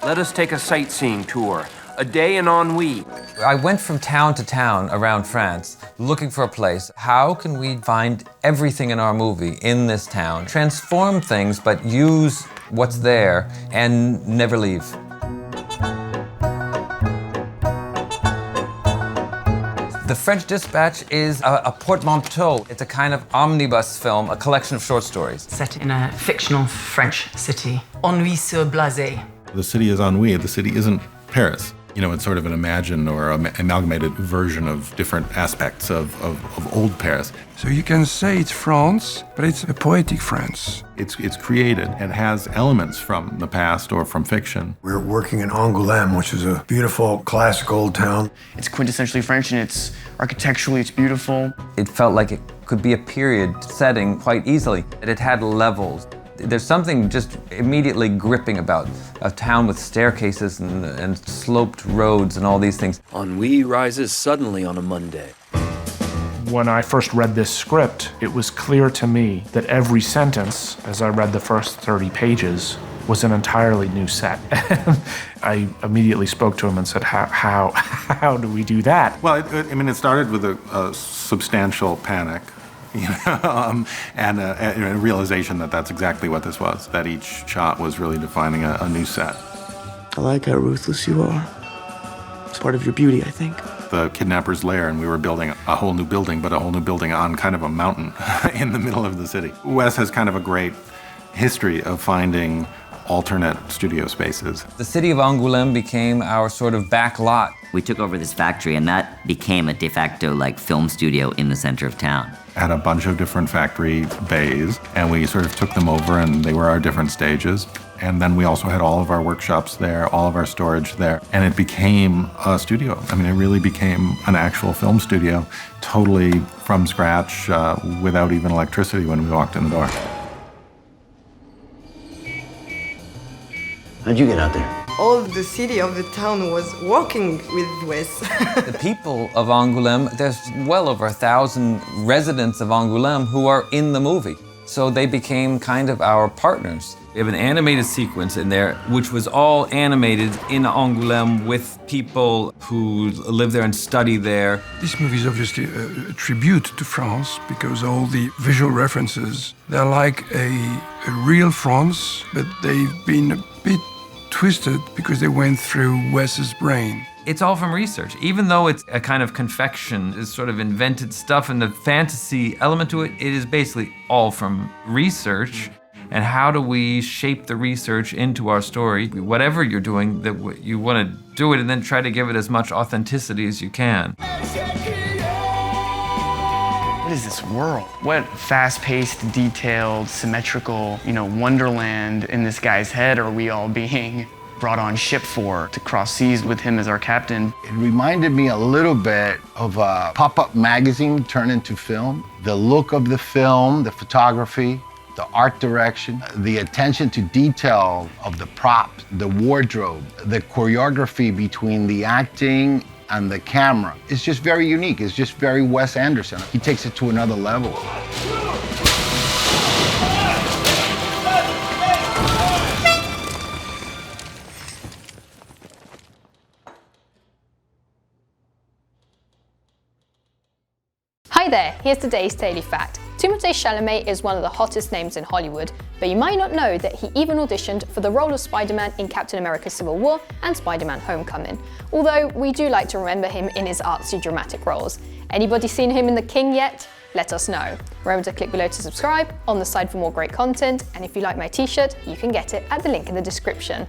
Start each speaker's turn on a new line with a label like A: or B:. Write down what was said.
A: Let us take a sightseeing tour. A day in ennui.
B: I went from town to town around France looking for a place. How can we find everything in our movie in this town? Transform things, but use what's there and never leave. The French Dispatch is a portmanteau. It's a kind of omnibus film, a collection of short stories.
C: Set in a fictional French city. Ennui sur blasé.
D: The city is ennui. The city isn't Paris. You know, it's sort of an imagined or amalgamated version of different aspects of old Paris.
E: So you can say it's France, but it's a poetic France.
D: It's created and has elements from the past or from fiction.
F: We're working in Angouleme, which is a beautiful, classic old town.
G: It's quintessentially French, and it's architecturally, it's beautiful.
B: It felt like it could be a period setting quite easily. It had levels. There's something just immediately gripping about a town with staircases and sloped roads and all these things.
A: Ennui rises suddenly on a Monday.
H: When I first read this script, it was clear to me that every sentence, as I read the first 30 pages, was an entirely new set. I immediately spoke to him and said, how do we do that?
D: Well, it started with a substantial panic. And a realization that that's exactly what this was, that each shot was really defining a new set.
G: I like how ruthless you are. It's part of your beauty, I think.
D: The kidnapper's lair, and we were building a whole new building, but a whole new building on kind of a mountain in the middle of the city. Wes has kind of a great history of finding alternate studio spaces.
B: The city of Angouleme became our sort of back lot.
I: We took over this factory, and that became a de facto film studio in the center of town.
D: Had a bunch of different factory bays, and we sort of took them over, and they were our different stages. And then we also had all of our workshops there, all of our storage there, and it became a studio. I mean, it really became an actual film studio, totally from scratch, without even electricity when we walked in the door.
G: How'd you get out there?
J: All the city of the town was working with Wes.
B: The people of Angouleme, there's well over 1,000 residents of Angouleme who are in the movie. So they became kind of our partners. We have an animated sequence in there, which was all animated in Angouleme with people who live there and study there.
E: This movie is obviously a tribute to France because all the visual references, they're like a real France, but they've been a bit twisted because they went through Wes's brain.
B: It's all from research. Even though it's a kind of confection, it's sort of invented stuff and the fantasy element to it, it is basically all from research. And how do we shape the research into our story? Whatever you're doing, that you want to do it and then try to give it as much authenticity as you can.
G: What is this world? What fast-paced, detailed, symmetrical, wonderland in this guy's head are we all being brought on ship for, to cross seas with him as our captain?
K: It reminded me a little bit of a pop-up magazine turned into film. The look of the film, the photography, the art direction, the attention to detail of the props, the wardrobe, the choreography between the acting and the camera. It's just very unique. It's just very Wes Anderson. He takes it to another level.
L: Hi there, here's today's Daily Fact. Timothée Chalamet is one of the hottest names in Hollywood, but you might not know that he even auditioned for the role of Spider-Man in Captain America: Civil War and Spider-Man: Homecoming. Although we do like to remember him in his artsy dramatic roles. Anybody seen him in The King yet? Let us know. Remember to click below to subscribe, on the side for more great content, and if you like my t-shirt, you can get it at the link in the description.